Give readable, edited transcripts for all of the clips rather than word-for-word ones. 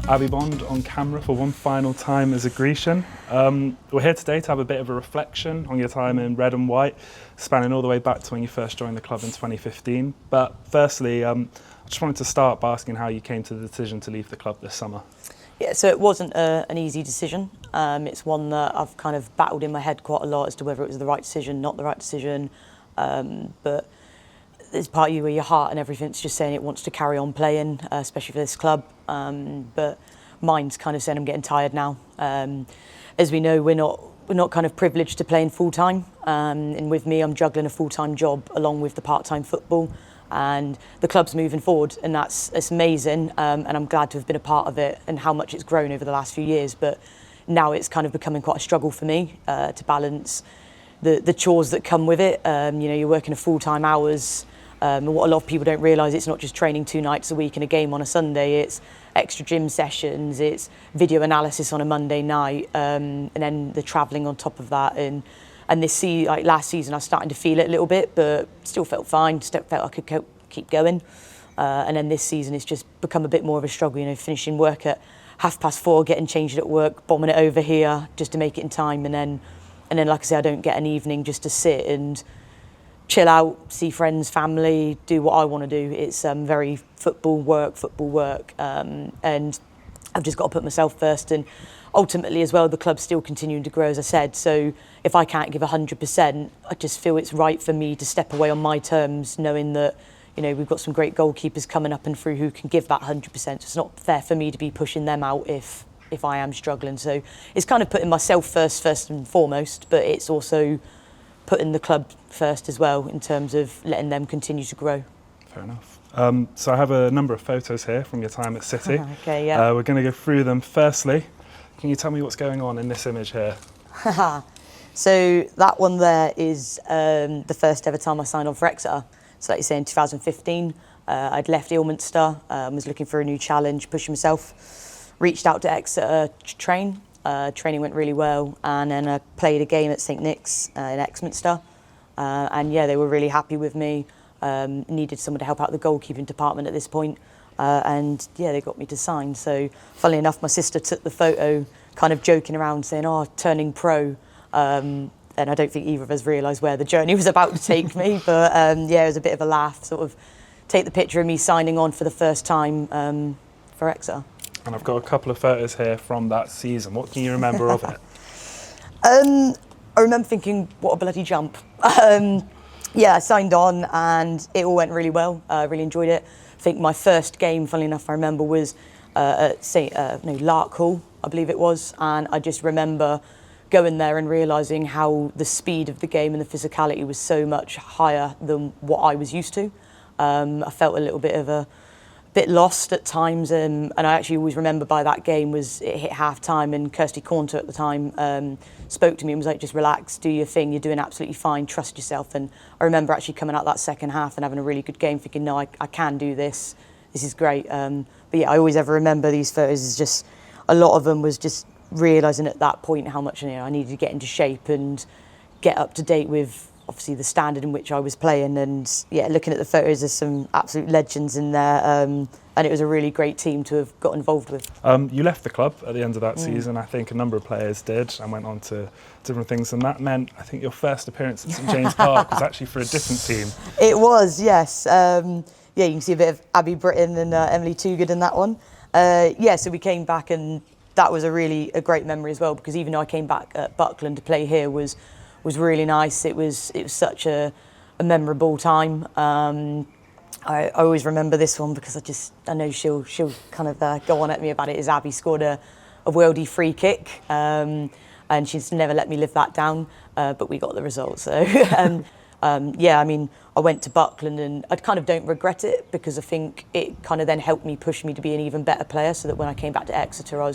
Abbi Bond on camera for one final time as a Grecian. We're here today to have a bit of a reflection on your time in red and white, spanning all the way back to when you first joined the club in 2015. But firstly, I just wanted to start by asking how you came to the decision to leave the club this summer. Yeah, so it wasn't an easy decision. It's one that I've kind of battled in my head quite a lot as to whether it was the right decision, not the right decision. But there's part of you where your heart and everything's just saying it wants to carry on playing, especially for this club. But mine's kind of saying I'm getting tired now. As we know, we're not kind of privileged to playing full time. And with me, I'm juggling a full-time job along with the part-time football. And the club's moving forward, and it's amazing. And I'm glad to have been a part of it and how much it's grown over the last few years. But now it's kind of becoming quite a struggle for me to balance the chores that come with it. You're working a full-time hours. What a lot of people don't realise, it's not just training 2 nights a week and a game on a Sunday. It's extra gym sessions, it's video analysis on a Monday night, and then the travelling on top of that. And last season, I was starting to feel it a little bit, but still felt fine. Felt I could keep going. And then this season, it's just become a bit more of a struggle. Finishing work at 4:30, getting changed at work, bombing it over here just to make it in time, and then, like I say, I don't get an evening just to sit and chill out, see friends, family, do what I want to do. It's very football work, and I've just got to put myself first. And ultimately as well, the club's still continuing to grow, as I said. So if I can't give 100%, I just feel it's right for me to step away on my terms, knowing that we've got some great goalkeepers coming up and through who can give that 100%. So it's not fair for me to be pushing them out if I am struggling. So it's kind of putting myself first and foremost, but it's also putting the club first as well in terms of letting them continue to grow. Fair enough. So I have a number of photos here from your time at City. Okay, yeah. We're going to go through them. Firstly, can you tell me what's going on in this image here? So that one there is the first ever time I signed on for Exeter. So like you say, in 2015, I'd left Ilminster, was looking for a new challenge, pushing myself, reached out to Exeter to train. Training went really well, and then I played a game at St Nick's in Exeter, and yeah, they were really happy with me. Needed someone to help out the goalkeeping department at this point, and yeah, they got me to sign. So funnily enough, my sister took the photo, kind of joking around, saying, "Oh, turning pro," and I don't think either of us realised where the journey was about to take me. But yeah, it was a bit of a laugh, sort of take the picture of me signing on for the first time for Exeter. And I've got a couple of photos here from that season. What can you remember of it? I remember thinking, what a bloody jump. Yeah, I signed on and it all went really well. I really enjoyed it. I think my first game, funnily enough, I remember was at Lark Hall, I believe it was. And I just remember going there and realising how the speed of the game and the physicality was so much higher than what I was used to. I felt a little bit lost at times, and I actually always remember by that game it hit half time, and Kirsty Cornter at the time spoke to me and was like, just relax, do your thing, you're doing absolutely fine, trust yourself. And I remember actually coming out that second half and having a really good game, thinking, no, I can do this is great. But yeah, I always ever remember these photos is just, a lot of them was just realising at that point how much I needed to get into shape and get up to date with obviously the standard in which I was playing. And yeah, looking at the photos, there's some absolute legends in there, and it was a really great team to have got involved with. You left the club at the end of that season. I think a number of players did and went on to different things, and that meant I think your first appearance at St James Park was actually for a different team. It was, yes. Yeah, you can see a bit of Abby Britton and Emily Toogood in that one. Yeah, so we came back, and that was a great memory as well, because even though I came back at Buckland to play here was really nice. It was such a memorable time. I always remember this one because I know she'll kind of go on at me about it. Is Abby scored a worldie free kick, and she's never let me live that down. But we got the result. So yeah, I mean, I went to Buckland and I kind of don't regret it, because I think it kind of then helped me push me to be an even better player, so that when I came back to Exeter, I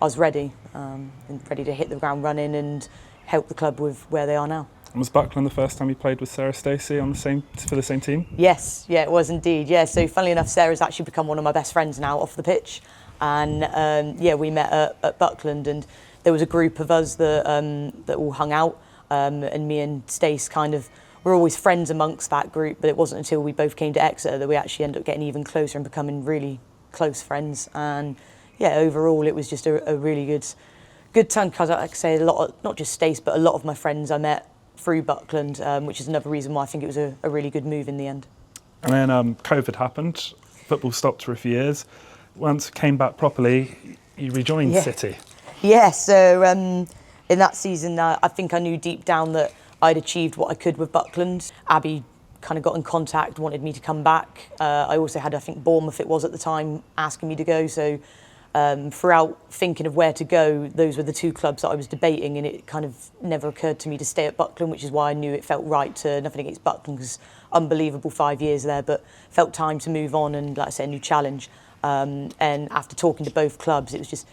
was ready and ready to hit the ground running and help the club with where they are now. And was Buckland the first time you played with Sarah Stacey for the same team? Yes, yeah, it was indeed. Yeah, so funnily enough, Sarah's actually become one of my best friends now off the pitch, and yeah, we met at Buckland, and there was a group of us that all hung out, and me and Stace kind of were always friends amongst that group, but it wasn't until we both came to Exeter that we actually ended up getting even closer and becoming really close friends. And yeah, overall it was just a really good time, because like I say, a lot of, not just Stace, but a lot of my friends I met through Buckland, which is another reason why I think it was a really good move in the end. And then COVID happened, football stopped for a few years. Once it came back properly, you rejoined City. Yeah, so in that season, I think I knew deep down that I'd achieved what I could with Buckland. Abbi kind of got in contact, wanted me to come back. I also had, I think, Bournemouth it was at the time, asking me to go. So throughout thinking of where to go, those were the two clubs that I was debating, and it kind of never occurred to me to stay at Buckland, which is why I knew it felt right to, nothing against Buckland, because unbelievable 5 years there, but felt time to move on and, like I said, a new challenge. And after talking to both clubs, it was just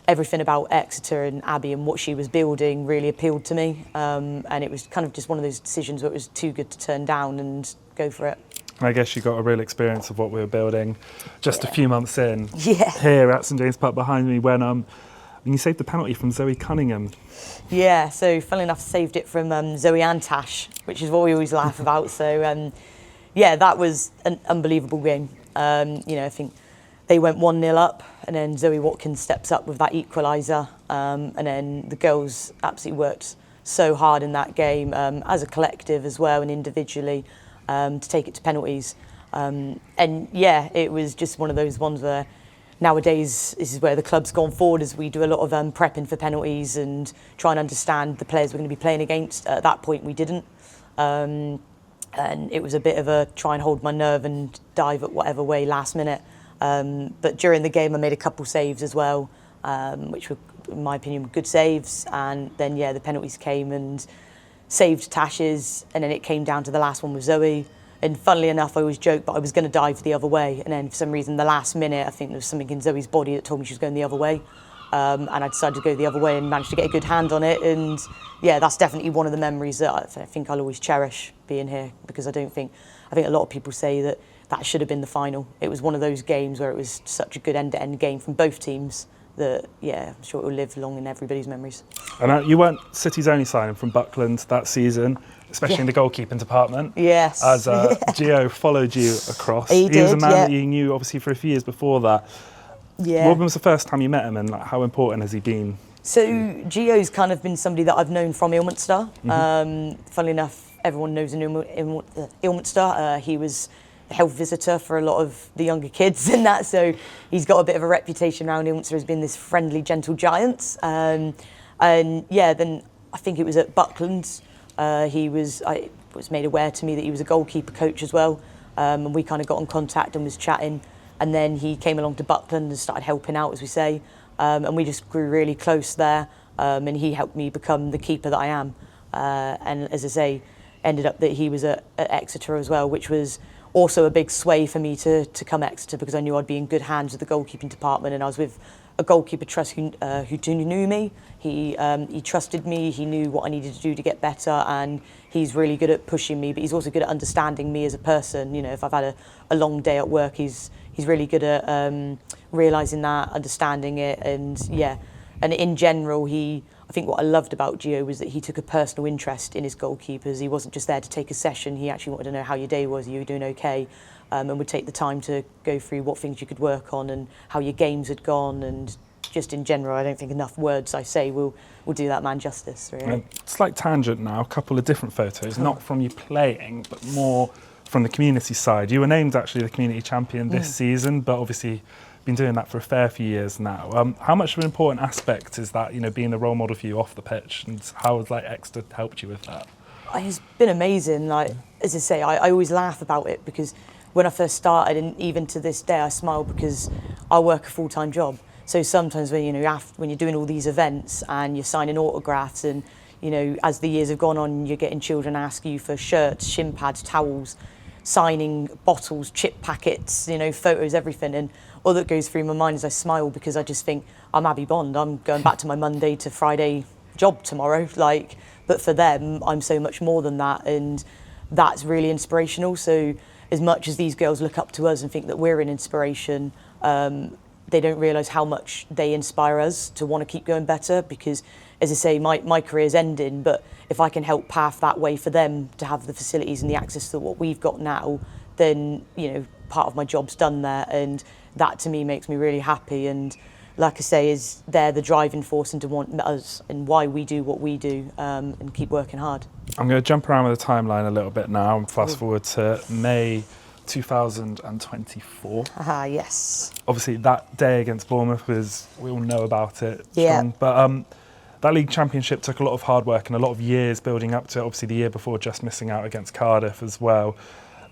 everything about Exeter and Abbi and what she was building really appealed to me. And it was kind of just one of those decisions where it was too good to turn down and go for it. And I guess you got a real experience of what we were building just a few months in. Yeah. Here at St James Park behind me when you saved the penalty from Zoe Cunningham. Yeah, so funnily enough, saved it from Zoe and Tash, which is what we always laugh about. So yeah, that was an unbelievable game. I think they went 1-0 up, and then Zoe Watkins steps up with that equaliser, and then the girls absolutely worked so hard in that game, as a collective as well and individually, to take it to penalties. And yeah, it was just one of those ones where nowadays this is where the club's gone forward, as we do a lot of prepping for penalties and try and understand the players we're going to be playing against. At that point we didn't. And it was a bit of a try and hold my nerve and dive at whatever way last minute. But during the game I made a couple saves as well, which were, in my opinion, good saves. And then, yeah, the penalties came and saved Tash's, and then it came down to the last one with Zoe. And funnily enough, I always joke, but I was going to dive the other way. And then for some reason, the last minute, I think there was something in Zoe's body that told me she was going the other way. And I decided to go the other way and managed to get a good hand on it. And yeah, that's definitely one of the memories that I think I'll always cherish being here, because I think a lot of people say that should have been the final. It was one of those games where it was such a good end-to-end game from both teams that, yeah, I'm sure it will live long in everybody's memories. And you weren't City's only signing from Buckland that season, especially in the goalkeeping department. Yes. As Gio followed you across. He was a did, man yeah. that you knew, obviously, for a few years before that. Yeah. What was the first time you met him, and how important has he been? So Gio's kind of been somebody that I've known from Ilminster. Funnily enough, everyone knows in Ilminster. He was a health visitor for a lot of the younger kids and that, so he's got a bit of a reputation around Ilminster as being this friendly, gentle giant. And yeah, then I think it was at Buckland. I was made aware to me that he was a goalkeeper coach as well, and we kind of got in contact and was chatting. And then he came along to Buckland and started helping out, as we say, and we just grew really close there. And he helped me become the keeper that I am. And as I say, ended up that he was at Exeter as well, which was also a big sway for me to come Exeter, because I knew I'd be in good hands with the goalkeeping department, and I was with a goalkeeper trust who knew me. He trusted me. He knew what I needed to do to get better, and he's really good at pushing me. But he's also good at understanding me as a person. You know, if I've had a long day at work, he's really good at realising that, understanding it, and yeah. And in general, I think what I loved about Gio was that he took a personal interest in his goalkeepers. He wasn't just there to take a session. He actually wanted to know how your day was, you were doing okay, and would take the time to go through what things you could work on and how your games had gone. And just in general, I don't think enough words I say will do that man justice, really. Slight tangent now, a couple of different photos, not from you playing, but more from the community side. You were named actually the community champion this season, but obviously been doing that for a fair few years now. How much of an important aspect is that, being the role model for you off the pitch, and how has Exeter helped you with that? It's been amazing. As I say, I always laugh about it, because when I first started, and even to this day, I smile because I work a full-time job. So sometimes when you're doing all these events and you're signing autographs, and as the years have gone on, you're getting children ask you for shirts, shin pads, towels, signing bottles, chip packets, photos, everything. And all that goes through my mind is I smile, because I just think, I'm Abbi Bond. I'm going back to my Monday to Friday job tomorrow. But for them, I'm so much more than that, and that's really inspirational. So as much as these girls look up to us and think that we're an inspiration, they don't realise how much they inspire us to want to keep going better, because, as I say, my career's ending, but if I can help path that way for them to have the facilities and the access to what we've got now, then, part of my job's done there, and that to me makes me really happy. And like I say, is they're the driving force into want us and why we do what we do, and keep working hard. I'm going to jump around with the timeline a little bit now and fast forward to May 2024. Yes. Obviously, that day against Bournemouth was, we all know about it. Yeah. Strong. But that league championship took a lot of hard work and a lot of years building up to it. Obviously, the year before, just missing out against Cardiff as well.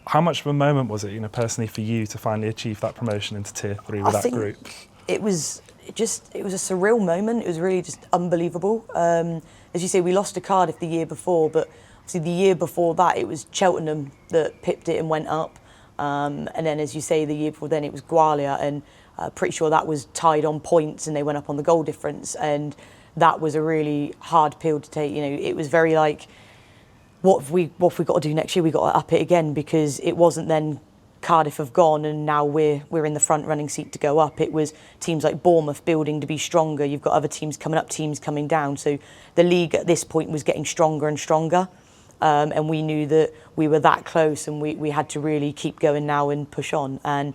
How much of a moment was it, personally for you to finally achieve that promotion into Tier 3 with that group? It was a surreal moment. It was really just unbelievable. As you say, we lost to Cardiff the year before, but obviously the year before that, it was Cheltenham that pipped it and went up. And then, as you say, the year before then, it was Gwalia, and pretty sure that was tied on points and they went up on the goal difference. And that was a really hard pill to take. It was very like, what have we got to do next year? We got to up it again, because it wasn't then Cardiff have gone and now we're in the front running seat to go up. It was teams like Bournemouth building to be stronger. You've got other teams coming up, teams coming down. So the league at this point was getting stronger and stronger. And we knew that we were that close, and we had to really keep going now and push on. And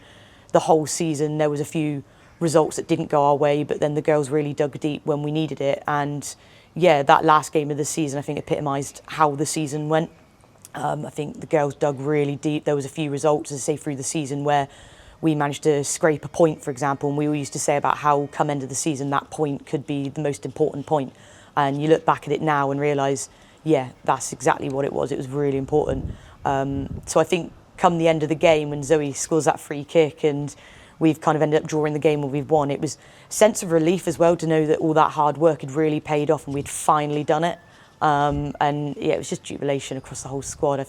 the whole season, there was a few results that didn't go our way, but then the girls really dug deep when we needed it. And yeah, that last game of the season, I think, epitomised how the season went. I think the girls dug really deep. There was a few results, as I say, through the season where we managed to scrape a point, for example, and we all used to say about how come end of the season that point could be the most important point. And you look back at it now and realise, yeah, that's exactly what it was. It was really important. So I think come the end of the game, when Zoe scores that free kick and we've kind of ended up drawing the game when we've won, it was a sense of relief as well to know that all that hard work had really paid off and we'd finally done it. And yeah, it was just jubilation across the whole squad. I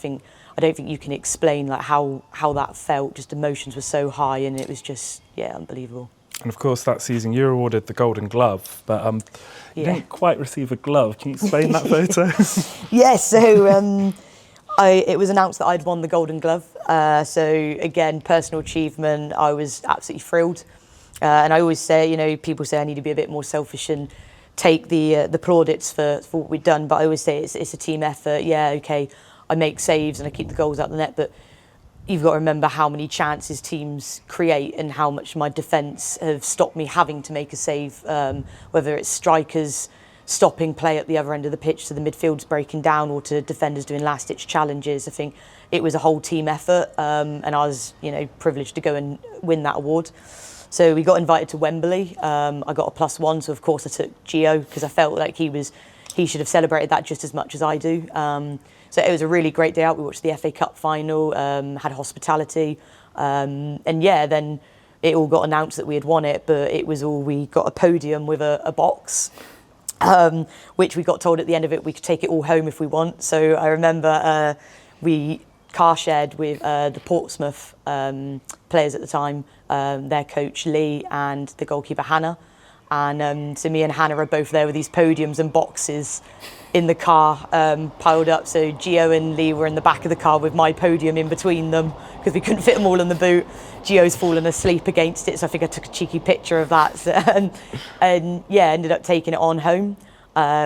don't think you can explain like how that felt. Just emotions were so high, and it was just, yeah, unbelievable. And of course, that season you were awarded the Golden Glove, but you didn't quite receive a glove. Can you explain that photo? Yeah, so it was announced that I'd won the Golden Glove. So again, personal achievement. I was absolutely thrilled. And I always say, people say I need to be a bit more selfish and take the plaudits for what we've done. But I always say it's a team effort. Yeah, okay, I make saves and I keep the goals out the net, but you've got to remember how many chances teams create and how much my defence have stopped me having to make a save, whether it's strikers stopping play at the other end of the pitch to the midfield's breaking down or to defenders doing last-ditch challenges. I think it was a whole team effort, and I was privileged to go and win that award. So we got invited to Wembley. I got a +1, so of course I took Gio because I felt like he should have celebrated that just as much as I do. So it was a really great day out. We watched the FA Cup final, had hospitality, and yeah, then it all got announced that we had won it, but we got a podium with a box, which we got told at the end of it we could take it all home if we want. So I remember we car shared with the Portsmouth players at the time, their coach Lee and the goalkeeper Hannah. And so me and Hannah are both there with these podiums and boxes in the car piled up. So Gio and Lee were in the back of the car with my podium in between them because we couldn't fit them all in the boot. Gio's fallen asleep against it, so I think I took a cheeky picture of that. So, and yeah, ended up taking it on home.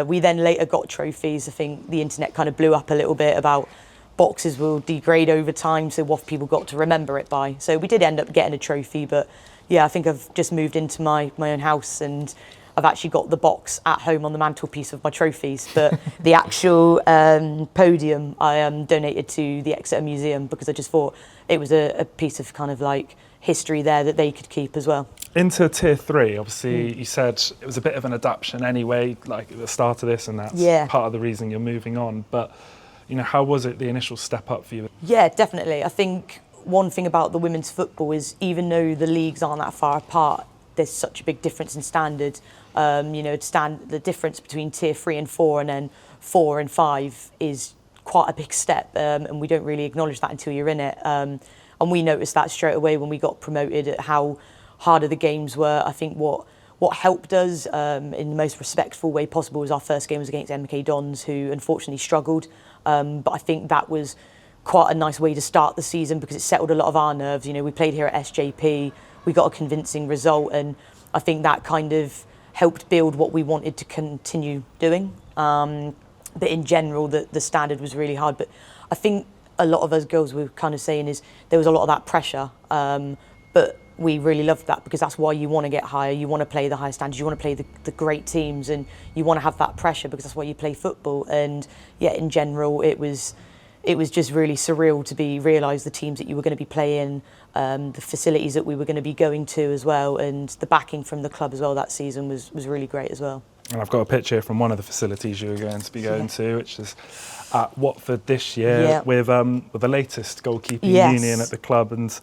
We then later got trophies. I think the internet kind of blew up a little bit about boxes will degrade over time, so what people got to remember it by. So we did end up getting a trophy, but yeah, I think I've just moved into my own house and I've actually got the box at home on the mantelpiece of my trophies. But the actual podium I donated to the Exeter Museum because I just thought it was a piece of kind of like history there that they could keep as well. Into Tier 3, obviously you said it was a bit of an adaptation anyway, like at the start of this, and that's part of the reason you're moving on. But how was it, the initial step up for you? Yeah, definitely. I think one thing about the women's football is even though the leagues aren't that far apart, there's such a big difference in standard. The difference between Tier 3 and 4 and then 4 and 5 is quite a big step, and we don't really acknowledge that until you're in it. And we noticed that straight away when we got promoted, at how harder the games were. I think what helped us in the most respectful way possible was our first game was against MK Dons, who unfortunately struggled. But I think that was quite a nice way to start the season because it settled a lot of our nerves. We played here at SJP, we got a convincing result, and I think that kind of helped build what we wanted to continue doing. But in general, the standard was really hard. But I think a lot of us girls were kind of saying is there was a lot of that pressure. But we really loved that, because that's why you want to get higher, you want to play the high standards, you want to play the great teams, and you want to have that pressure, because that's why you play football. And yeah, in general, it was just really surreal to realise the teams that you were going to be playing, the facilities that we were going to be going to as well, and the backing from the club as well that season was really great as well. And I've got a picture here from one of the facilities you were going to be going to, which is at Watford this year, with the latest goalkeeping union at the club. And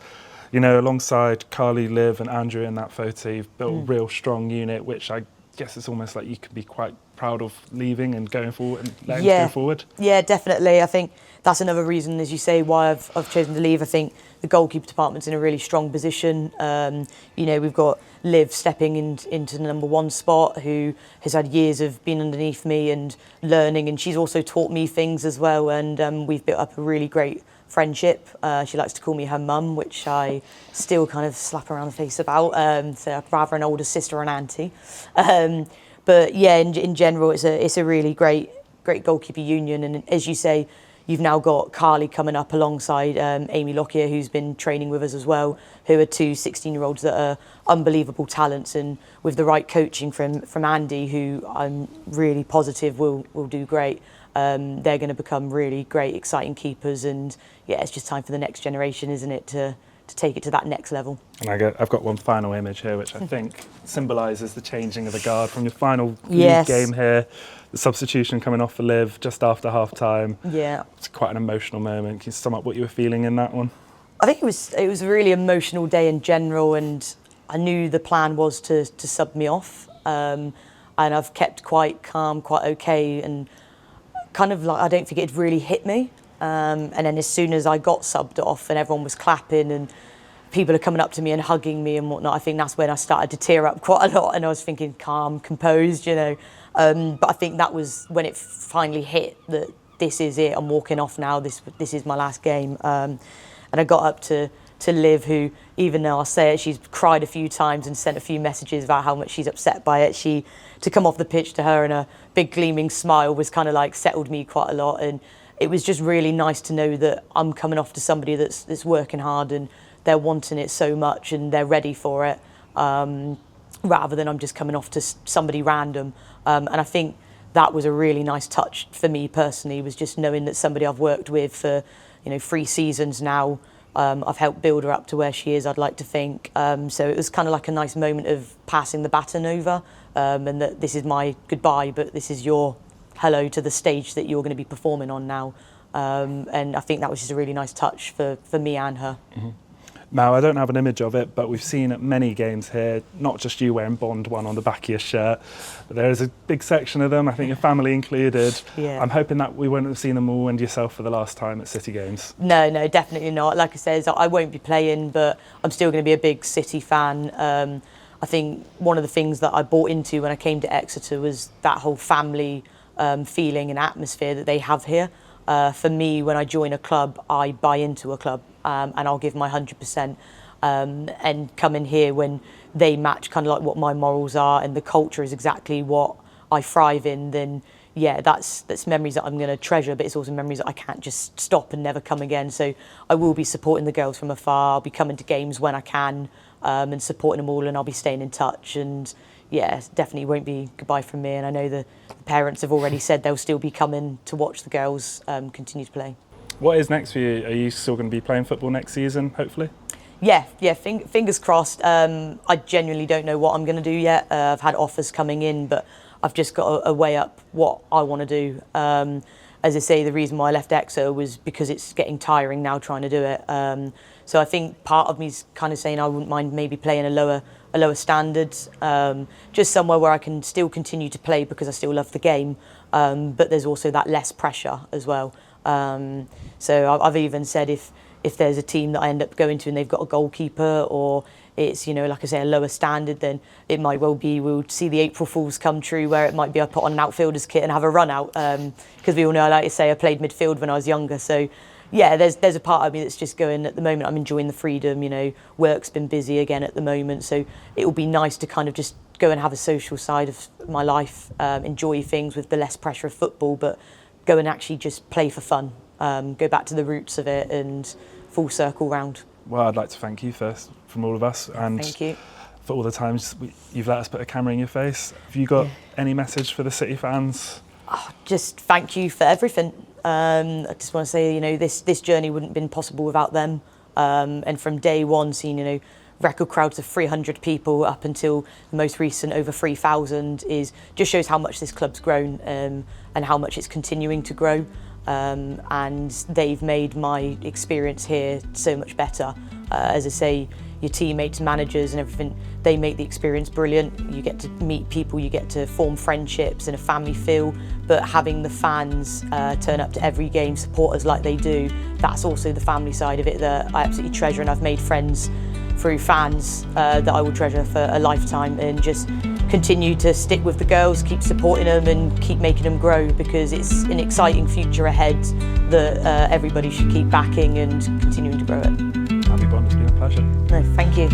you know, alongside Carly, Liv and Andrew in that photo, you've built a real strong unit, which I guess it's almost like you could be quite proud of leaving and going forward and letting it go forward. Yeah, definitely. I think that's another reason, as you say, why I've chosen to leave. I think the goalkeeper department's in a really strong position. You know, we've got Liv stepping into the number 1 spot, who has had years of being underneath me and learning, and she's also taught me things as well. And we've built up a really great friendship. She likes to call me her mum, which I still kind of slap around the face about. So I'd rather an older sister or an auntie. But yeah, in general, it's a really great goalkeeper union. And as you say, you've now got Carly coming up alongside Amy Lockyer, who's been training with us as well, who are 2 16-year-olds that are unbelievable talents, and with the right coaching from Andy, who I'm really positive will do great. They're going to become really great, exciting keepers, and yeah, it's just time for the next generation, isn't it, to take it to that next level. And I've got one final image here, which I think symbolises the changing of the guard from your final league game here. The substitution coming off for Liv just after half time. Yeah, it's quite an emotional moment. Can you sum up what you were feeling in that one? I think it was a really emotional day in general, and I knew the plan was to sub me off, and I've kept quite calm, quite okay, and kind of like I don't think it really hit me. And then as soon as I got subbed off and everyone was clapping and people are coming up to me and hugging me and whatnot, I think that's when I started to tear up quite a lot, and I was thinking calm, composed, you know. But I think that was when it finally hit that this is it, I'm walking off now, this is my last game. And I got up to Liv, who, even though I'll say it, she's cried a few times and sent a few messages about how much she's upset by it. To come off the pitch to her and a big gleaming smile was kind of like settled me quite a lot. And it was just really nice to know that I'm coming off to somebody that's working hard and they're wanting it so much and they're ready for it, rather than I'm just coming off to somebody random. And I think that was a really nice touch for me personally, was just knowing that somebody I've worked with for 3 seasons now, I've helped build her up to where she is, I'd like to think. So it was kind of like a nice moment of passing the baton over, and that this is my goodbye, but this is your hello to the stage that you're going to be performing on now. And I think that was just a really nice touch for me and her. Mm-hmm. Now, I don't have an image of it, but we've seen at many games here, not just you wearing Bond 1 on the back of your shirt, but there is a big section of them, I think your family included. Yeah. I'm hoping that we won't have seen them all and yourself for the last time at City games. No, definitely not. Like I said, I won't be playing, but I'm still going to be a big City fan. I think one of the things that I bought into when I came to Exeter was that whole family feeling and atmosphere that they have here. For me, when I join a club, I buy into a club, and I'll give my 100%. And come in here when they match kind of like what my morals are and the culture is exactly what I thrive in, then yeah, that's memories that I'm going to treasure, but it's also memories that I can't just stop and never come again. So I will be supporting the girls from afar. I'll be coming to games when I can, and supporting them all, and I'll be staying in touch. And yeah, definitely won't be goodbye from me. And I know the parents have already said they'll still be coming to watch the girls continue to play. What is next for you? Are you still going to be playing football next season, hopefully? Yeah, fingers crossed. I genuinely don't know what I'm going to do yet. I've had offers coming in, but I've just got to weigh up what I want to do. As I say, the reason why I left Exeter was because it's getting tiring now trying to do it. So I think part of me's kind of saying I wouldn't mind maybe playing a lower standard, just somewhere where I can still continue to play because I still love the game, but there's also that less pressure as well. So I've even said if there's a team that I end up going to and they've got a goalkeeper, or it's, like I say, a lower standard, then it might well be we'll see the April Fools come true, where it might be I put on an outfielder's kit and have a run out, because we all know, like I say, I played midfield when I was younger. So yeah, there's a part of me that's just going, at the moment I'm enjoying the freedom, work's been busy again at the moment, so it will be nice to kind of just go and have a social side of my life, enjoy things with the less pressure of football, but go and actually just play for fun, go back to the roots of it and full circle round. well, I'd like to thank you first from all of us, and Thank you. for all the times you've let us put a camera in your face. Have you got any message for the City fans? Just thank you for everything. I just want to say, you know, this journey wouldn't have been possible without them. And from day one, seeing, you know, record crowds of 300 people up until the most recent over 3,000 just shows how much this club's grown, and how much it's continuing to grow. And they've made my experience here so much better. As I say, your teammates, managers and everything, they make the experience brilliant. You get to meet people, you get to form friendships and a family feel, but having the fans turn up to every game, support us like they do, that's also the family side of it that I absolutely treasure, and I've made friends through fans that I will treasure for a lifetime, and just continue to stick with the girls, keep supporting them and keep making them grow, because it's an exciting future ahead that everybody should keep backing and continuing to grow it. Abbi Bond, it's been a pleasure. No, thank you.